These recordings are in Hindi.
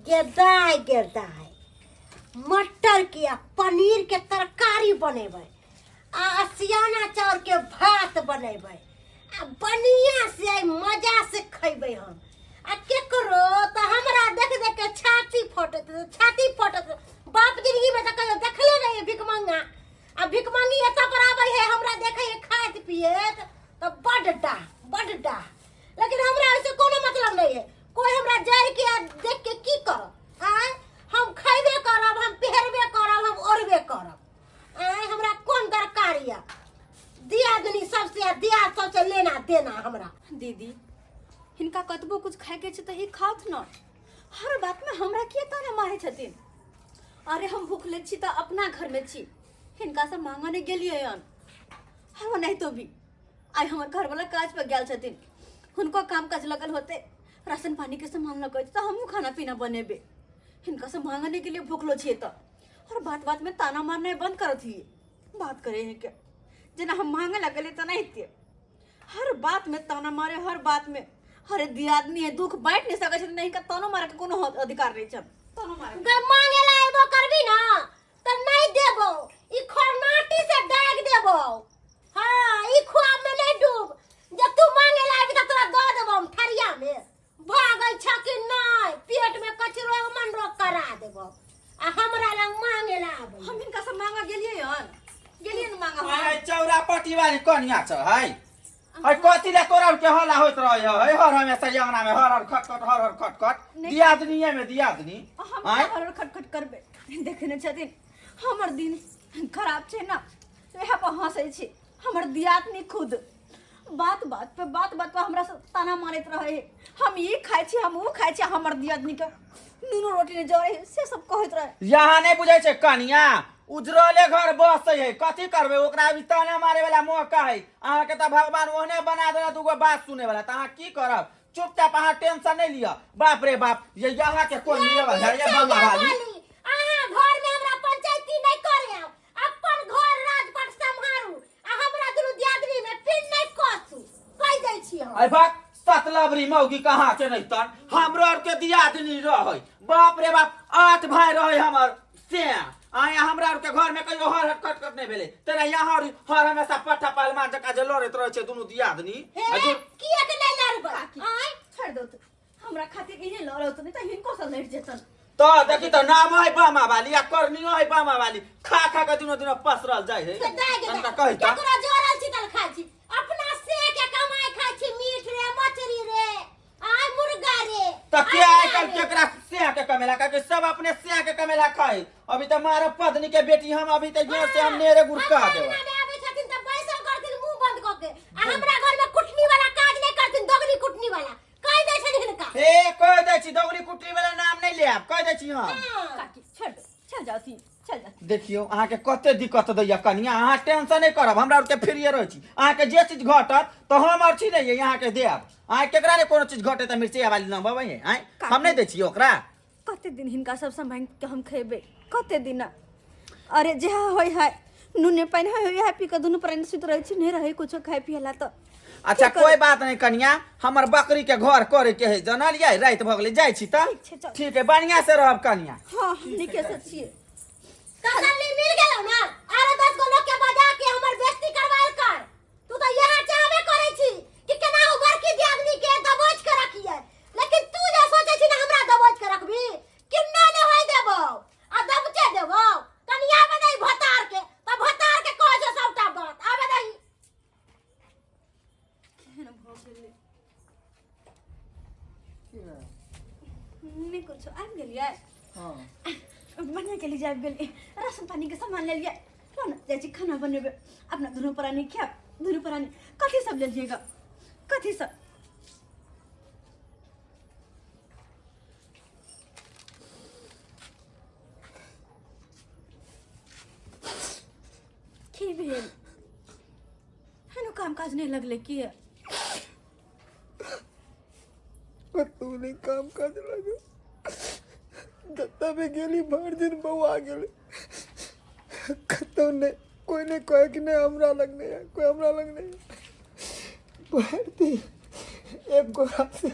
गेदाय मटर के पनीर के तरकारी बनेबै आ सियाना चाउर के भात बनेबै आ बढ़िया से मजा से खैबै हम आ केकरो त हमरा देख देख के छाती फटत बाप जिंदगी में त कहियो देखले नहीं भिकमंगा आ भिकमंगी एत पर आबै है हमरा देखे खाइत पियत त बड़ डा लेकिन हमरा ऐसे कोनो मतलब नहीं है कोई हमरा जर के देख के की करब आय हम खैबे करब हम पहरबे करब हम ओढ़बे करब आय हमरा कोन दरकार या दियादनी सबसे लेना देना हमरा दीदी हिनका कतबो कुछ खाए के छै त ई खात न हर बात में हमरा किए ताने मारे छथिन अरे हम भूखले छी त अपना घर में छी हिनका से मांगा नहीं गेलिए हन हम नहीं तो भी आई हमर घर वाला काज पे गेल छथिन हुनको काम काज लगल होते राशन पानी के सामान लगल त हमहू खाना पीना बनेबे हिनका से मांगने के लिए भूखलो छिए त और बात में ताना मारना बंद करत ही बात करे है के जना हम मांगे लगले त नहीं थे हर बात में ताना मारे हर बात में हरे दियादनी है दुख बैठ नहीं सके नहीं का तानो मारे के कोनो अधिकार नहीं छ तानो मारे गे मांगे ला एबो करबी ना त नहीं देबो ई खरनाटी से दाग देबो हां ई खुआ में नहीं डूब जब तू मांगे ला आबी त तोरा द देबो हम थरिया में भागल छ कि नहीं पेट में कचरो मन रोक करा देबो आ हमरा लंग मांगे ला आबे हम इनका से मांगा गेलिए हन गेलिए न मांगा हाय चौरा पट्टी वाली कनिया छ हाय हाय कतिले तोरा के हल्ला होइत रहय है हर हमेशा यंगना में हर खटखट दियादनी में दियादनी हाय हर खटखट करबे देखने छथिन हमर दिन खराब छै ना एहा पर हंसै छी हमर दियादनी खुद बात पे हमरा से ताना मारत रहे हम ई खाइ छी हम ऊ खाइ छी हमर दियादनी के नुनो रोटी ने जरे से सब कहत रहे यहाँ नहीं बुझे छै कनिया उजरले घर बसै है कथी करबे ओकरा भी ताना मारे वाला मौका है अहाँ के त भगवान ओहने बना देला दुगो बात सुने वाला त अहाँ की करब चुपचाप अहाँ टेंशन नहीं लिया बाप रे बाप ये यहाँ के कोन लिए वाला ये बंगा वाली अहाँ घर में हमरा पंचायती नहीं करे अपन घर राजपट संभारू आ हमरा दुनु दियादनी में फिर नहीं कसू कह दै छी हम आई बात सतलबरी मौगी कहाँ के नहीं तन हमरो और के दियादनी रहे बाप रे बाप 8 भाई रहे हमर से आया हमरा और के घर में कहियो हर खटखट नहीं भेले तेरा यहाँ हर हमेशा पट्टा पहलवान जका जे लड़त रहे छै दुनु दियादनी किया के नहीं लड़बा आय छोड़ दो तो हमरा खातिर इहे लड़ो तो नहीं त हिनको से लड़ जेतन तो देखी तो नाम है बामा वाली या करनियो है बामा वाली खा के दिनो पसरल जाय है अंत कहि त केकरा जोरल छी तल खाइ छी अपना से के कमाई खाइ छी मीठ रे मछली रे आय मुर्गा रे त के आइ कल केकरा से के कमेला के सब अपने से के कमेला खाए अभी त मारा पत्नी के बेटी हम अभी त जोर से हम नेरे गुरका देव आबे छथिन त बैसल करथिन मुंह बंद क के आ हमरा घर में कुटनी वाला काज नहीं करथिन दोगली कुटनी वाला कह दै छथिन हिनका ए कह दै छी दोगली कुटनी वाला नाम नहीं लेब कह दै छी हम काकी छोड़ दो चल जाती देखियो अहाँ के कते दिक्कत दैया कनिया अहाँ टेंशन नहीं करब हमरा और के फ्रीए रह छी अहाँ के जे चीज घटत तो हम और छी नहीं यहाँ के देब अहाँ केकरा ने कोनो चीज घटे त मिर्ची वाली नाम बाबा है हम नहीं दै छी ओकरा कते दिन हिनका सब संभाल के हम खेबे कते दिन अरे जे होय है नुने पानी होय है पी के दुनु प्राणी सुत रहे छी नहीं रहे कुछ खाए पियला त अच्छा कोई बात नहीं कनिया हमर बकरी के घर करे के है जनलिए रात भ गेले जाय छी त ठीक है बढ़िया से रहब कनिया हां निके से छिए कसम मिल गेलो ना अरे 10 गो लोग के बजा के हमर बेइज्जती करवाल कर तू तो यहां चाहबे करे छी कि केना हो घर की दियादनी के दबोच के रखिए लेकिन तू जे सोचे छी ना हमरा दबोच के रखबी किन्ना ने होय देबो आ दबचे देबो कनिया बनै भतार के त भतार के कह जे सबटा बात आबे दही केहन भ गेलै नहीं कुछ आ गेलिए हां बढ़िया के लिए जाब गेली राशन पानी के सामान ले लिया लो ना जैसे खाना बनेबे अपना दोनों प्राणी खाब दोनों प्राणी कथी सब ले लीजिएगा कथी सब की भेल हनु काम काज नहीं लगले की है तू नहीं काम काज लगे दत्ता में गेली भर दिन बउआ गेले कतो ने कोई ने कहे कि नहीं हमरा लग नहीं है कोई हमरा लग नहीं है भर दिन एक गोरा से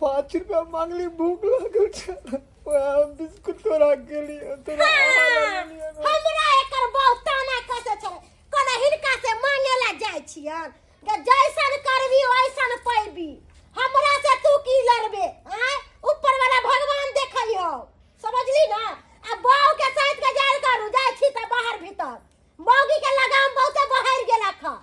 5 रुपया मांगली भूख लागल छल हम बिस्कुट तोरा गेली तोरा हमरा एकर बहुत ताना कसे छै कोना हिनका से मांगे ला जाय छियन के जैसन करबी वैसन पैबी हमरा से तू की लड़बे हैं ऊपर वाला भगवान देखियो समझली ना अब बाऊ के साथ के जाल करू जाय छी त बाहर भीतर मौगी के लगाम बहुते बाहर गेला खा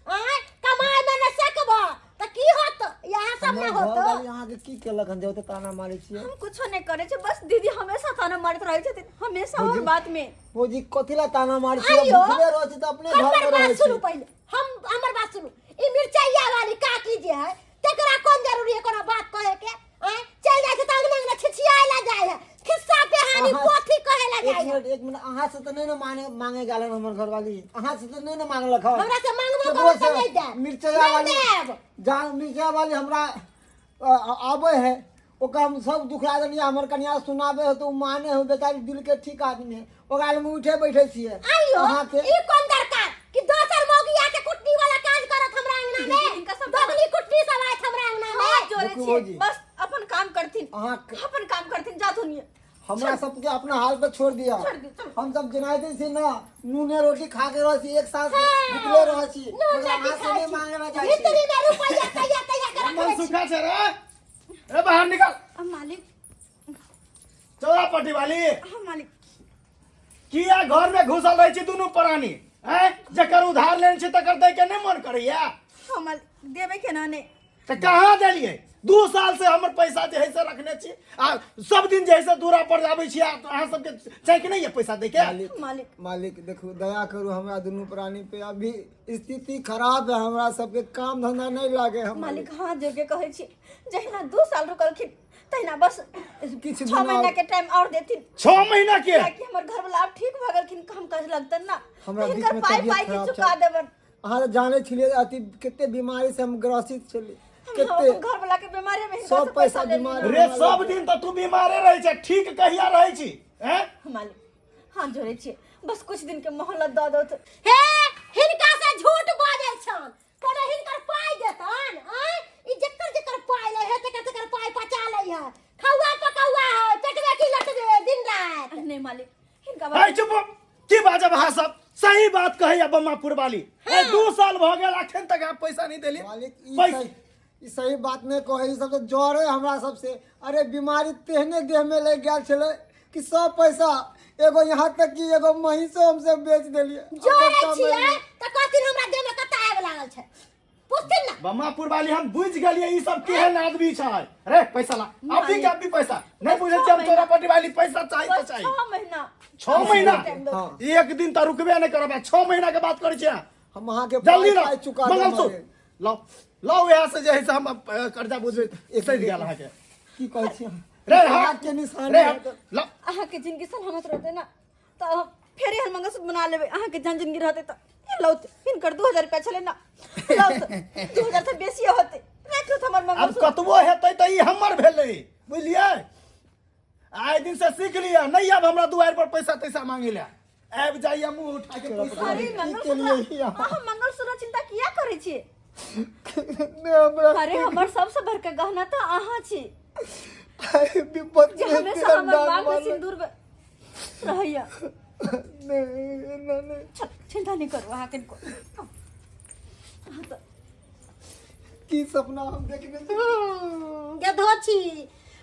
हैं कमाए में न सकबा त की होत यहां सब न होत यहाँ के की केलक हन देवते ताना मारे छियै हम कुछो नहीं करे छे बस दीदी हमेशा ताना मारत रहे छथिन हमेशा और बात में भौजी कथिला ताना मारे छियै आइयो, भूखले रहै छी त अपने घर हमर में बात रहै सुनू छी पहले हमर बात सुनू ई मिर्चैया वाली काकी जे है तेकरा कोन जरूरी है कोनो बात कहे के हैं चल जाय छै त अंगना अंगना छिछियाए ला जाय है खिस्सा कहानी पोथी कहे ला जाय है 1 मिनट अहाँ से त नहीं न मांगे गालन हमर घरवाली अहाँ से त नहीं न मांगलक ह हमरा से मांगबो करो त नहीं दे मिर्चैया वाली देब जान मिर्चैया वाली हमरा आवे है ओका हम सब दुखला दनिया हमर कन्या सुनाबे है तो माने हो बेचारी दिल के ठीक आदमी है ओका में उठे बैठे छियै आइयो अहाँ के ई कोन दरकार कि दोसर मौगी आके कुटनी वाला काज करत हमरा अंगना में इनका सब दोगली कुटनी सब आइत हमरा अंगना में हाथ जोड़े देखू छे भौजी। बस अपन काम करथिन अहाँ अपन काम करथिन जा दुनिया हमरा सबके अपना हाल पे छोड़ दिया छोड़ दी, चलो। हम सब जनाते छी ना नूने रोटी खा के रह छी एक साथ भूखले रह छी नून मगर रोटी अहाँ से खाइ नहीं छी। मांगे ना जाय छी भीतरी में रुपया तैया कर मन सुखा छे रे बाहर निकल अब मालिक चौरा पट्टी वाली हाँ मालिक किया घर में घुसल रही छी दुनू प्राणी हैं जकर उधार लेन छी तकर दे के नहीं मन करैया हाँ मालिक देवे के ना ने तो कहाँ देलिए 2 साल से हमर पैसा जे है से रखने छी आ सब दिन जे है से दूरा पर जाबै छी अहाँ सबके चाहिए नहीं है पैसा दे के मालिक मालिक देखो दया करू हमरा दुनू प्राणी पे अभी स्थिति खराब है हमरा सबके काम धंधा नहीं लागे हम मालिक हाथ जोड़ के कहे छी जहिना 2 साल रुकलखिन तहिना बस किछु 6 दिन महीना और- के टाइम और देथिन 6 महीना के ताकि हमर घर वाला अब ठीक भ गेलखिन काम काज लगतन ना हमरा बीच हिनकर में पाई तबियत पाई के खराब चुका छै। देबन अहाँ तो जाने छिले अति कितने बीमारी से हम ग्रसित छली हम कितने अपन घर वाला के बीमारी में हिनका सब से पैसा ले बीमारी लेली। रे सब दिन तो तू बीमारे रही छे ठीक कहिया रही छी हैं मालिक हाथ जोड़े छी बस कुछ दिन के मोहलत द दो हे हिनका से झूठ बाजै छन कोनो हिनकर पाई देतन हैं ई जेकर पाई ले हे तेकर पाई पचा ले है खौआ पकौआ है चटवे की लटवे दिन रात नहीं मालिक हिनका भाई बात चुप की बाजब अहाँ सब सही बात कहैया बम्मापुर वाली 2 साल भ गेल अखन तक आप पैसा नहीं देलिए मालिक पैसा ई सही बात नहीं कहे ई सब तो जड़ है हमरा सबसे अरे बीमारी तेहने देह में लग गया छले कि सब पैसा एगो यहाँ तक कि एगो महीसो हमसे बेच देलिए जोरे छियै त कथिन हमरा देह में कता आग लागल छै पुछथिन ना बम्मापुर वाली हम बुझ गेलिए ई सब केहन आदमी छै रे पैसा ला अभी के अभी पैसा नहीं बुझे छी हम तोरा पट्टी वाली पैसा चाहिए तो बस चाहिए 6 महीना 6 महीना हाँ। एक दिन तो रुकबे नहीं करबा 6 महीना के बात करे छियै हम वहाँ के जल्दी पाई ला पाई चुका मंगलसूत्र लाओ लाओ यहाँ से जे है से हम कर्जा बुझे सही गेल अहाँ के की कहै छी रे हाथ के निशान रे है। लाओ अहाँ के जिंदगी सलामत रहते ना तो फेर हम मंगलसूत्र बना लेबे अहाँ के जन जिंदगी रहते तो लौत हिनकर 2000 रुपया छले ना लौत 2000 से बेसी होते राखो हमर अब मंगलसूत्र कतबो हेतै त ई हमर भेलै बुझलिए आइ दिन से सीख लिया नहीं अब हमरा दुआर पर पैसा तैसा मांगे ले आबि जाइए मुंह उठा के पैसा अरे के लिए ही मंगलसूत्र यहाँ। अहाँ मंगलसूत्र चिंता किया करे छी नहीं हमरा अरे हमर सबसे बड़का गहना तो अहाँ छी अरे विपत जे में हमेशा तेरा हमर नाम बाग में वाला- सिंदूर रहैया नहीं चिंता नहीं करो अहाँ किनको हाँ तो की सपना हम देखने से गधोची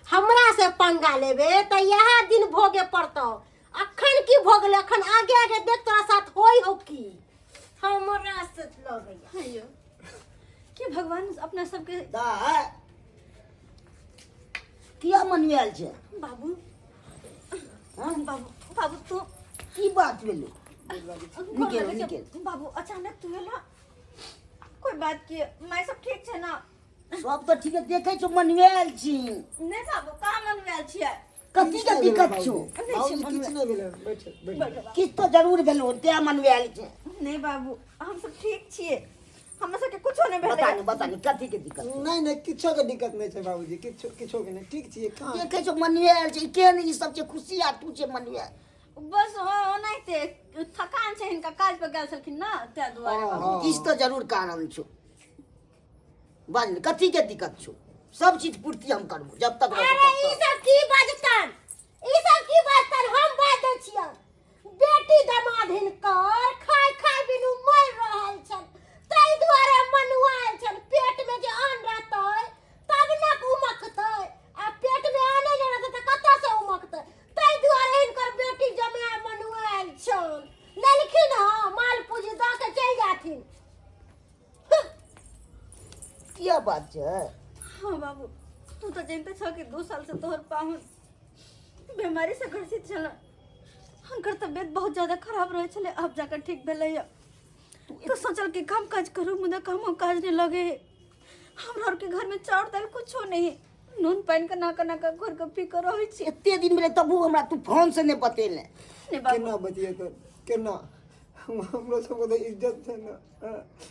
हमरा से पंगा लेबे त यहाँ दिन भोगे पड़तो अखन की भोगले अखन आगे आगे देख तोरा साथ होई हो की हमरा से लगैया अयो कि भगवान अपना सबके दा किया मनुआल छै बाबू बाबू बाबू तू की बात भेलै निकल निकल बाबू अचानक तू एला कोई बात की मैं सब ठीक छै ना सब तो ठीक है देखे छो मनुआल छी नहीं बाबू कहाँ मन में आयल छियै कथी के दिक्कत छो बाबूजी किछ नहीं भेलै बैठे बैठे किछ तो जरूर भेलो ते मनुआल छै नहीं बाबू हम सब ठीक छियै हमरा सबके कुछो नहीं भेलै बता नहीं कथी के दिक्कत छै? नहीं नहीं किछो के दिक्कत नहीं छै बाबूजी किछो किछो के नहीं ठीक छियै हाँ। देखे छो मनुआल छै केहन ई सब छै खुशी आ तू छै मनुआल बस ओनाहिते थकान छै हिनका काज पर गेल छलखिन ना तै दुआरे बाबू किछ तो जरूर कारण छो बाज कथी के दिक्कत छो सब चीज पूर्ति हम करबो जब तक रहबो अरे तब ई तक। सब की बाजतन हम बाज दै छियै बेटी दमाद हिनकर खाय खाय बिनु मर रहल छन ताहि दुआरे मनुआल छन पेट में जे अन्न रहतै तब न उमकतै आ पेट में अन्न नहि रहतै त कतऽ से उमकतै ताहि दुआरे हिनकर बेटी जमाय मनुआल छन लेलखिन हां माल पूंजी द के चलि जाथिन। किया बात छै? हाँ बाबू, तू तो जानते छ कि 2 साल से तोहर पाहुन बीमारी से ग्रसित छल। हनकर तबियत बहुत ज्यादा खराब रहे छले, अब जाकर ठीक भेलै। तो सोचल कि काम काज करू, मुदा काम काज नहीं लगे। हमरा के घर में चाउर दाल कुछो नहीं, नून पानी के ना घर के फिकर रहे छी। एते दिन भेलै तबो हमरा तू फोन से नहीं बतेले। नहीं बाबू, केना बतिए तो केना हमरो सबको तो इज्जत है ना।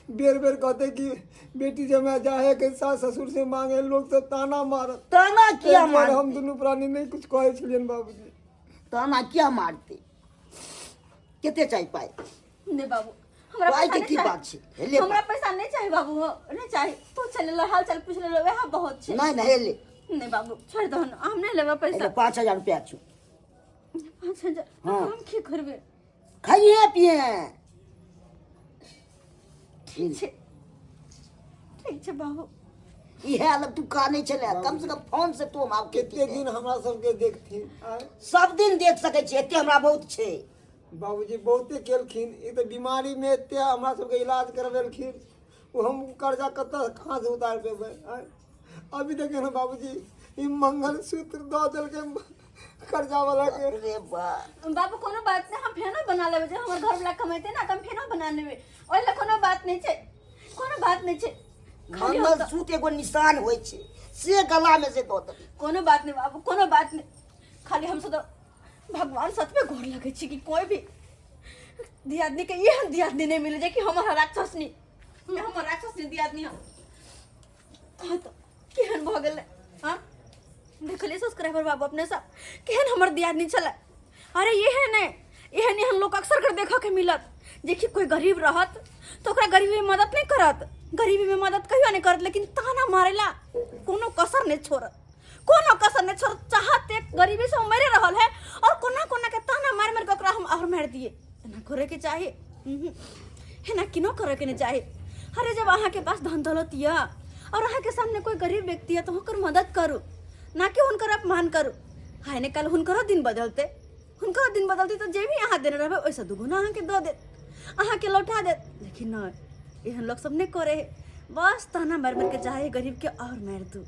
बेर बेर कहते कि बेटी जमा जाए के सास ससुर से मांगे, लोग सब ताना मारत। ताना किया हम मारते? दुनू प्राणी नहीं कुछ कहे छलियन बाबूजी। ताना किया मारते? केते चाहि पाए? नहीं बाबू, हमरा पाई पैसा के नहीं की चाहिए। बात छै? हेले हमरा पैसा नहीं चाहिए बाबू, नहीं चाहिए। तू चले ला, हाल चाल पूछ ले, वह बहुत छे। नहीं नहीं हेले नहीं बाबू, छोड़ दो ना, हम नहीं लेबा पैसा। 5000 रुपया छु 5000 हाँ। हम की करबे? खाइए पिए। ठीक छे बाबू। इहे अलग तू का नहीं चले, कम से कम फोन से तू हम आब केते दिन हमरा सबके देखथिन। आय सब दिन देख सके छी, एते हमरा बहुत छे। बाबूजी बहुते केलखिन, ई तो बीमारी में एते हमरा सबके इलाज करवेलखिन। वो हम कर्जा कहाँ से उतार पेबै? आय अभी देखे ना बाबूजी, ई मंगलसूत्र दऽ देलकै कर्जा वाला के। अरे बा बाबू कोनो बात नहीं, हम फेनो बना लेबे। जे हमर घर वाला कमाइते ना, हम फेनो बना लेबे। ओइला कोनो बात नहीं छे, कोनो बात नहीं छे। खाली हम तो- मंगलसूत्र एगो निशान होय छे, से गला में से दऽ दे। कोनो बात नहीं बाबू, कोनो बात नहीं। खाली हम तो भगवान सच में घोर लगे छी कि कोई भी दियादनी के ये हम दियादनी नहीं मिले जे कि हमर राक्षसनी, ये हमर राक्षसनी दियादनी हम। कहा तो केहन भ गेले? हां देखले सब्सक्राइबर बाबू अपने सब केहन हमर दियादनी चला। अरे ये है ने, ये नहीं हम लोग अक्सर कर देखा के मिलत। देखी कोई गरीब रहत तो ओकरा गरीबी में मदद नहीं करत, गरीबी में मदद कहियो नहीं करत, लेकिन ताना मारेला कोनो कसर नहीं छोड़त, कोनो कसर नहीं छोड़त। चाहते गरीबी से मरे रहल है और कोना कोना के ताना मार मार के ओकरा हम और मार दिए। ना करे के चाहिए, है ना, किनो करे के नहीं चाहिए। अरे जब अहाँ के पास धन दौलत या और अहाँ के सामने कोई गरीब व्यक्ति है तो हुनकर मदद करू, ना कि हुनकर अपमान करू। हाय ने कल हुनकरो दिन बदलते, हुनकरो दिन बदलते तो जे भी अहाँ देने रहबे ओइसे दुगुना अहाँ के दे देत, अहाँ के लौटा देत। लेकिन न, एहन लोग सब नहीं करे है, बस ताना मार मार के चाहे गरीब के और मार दू।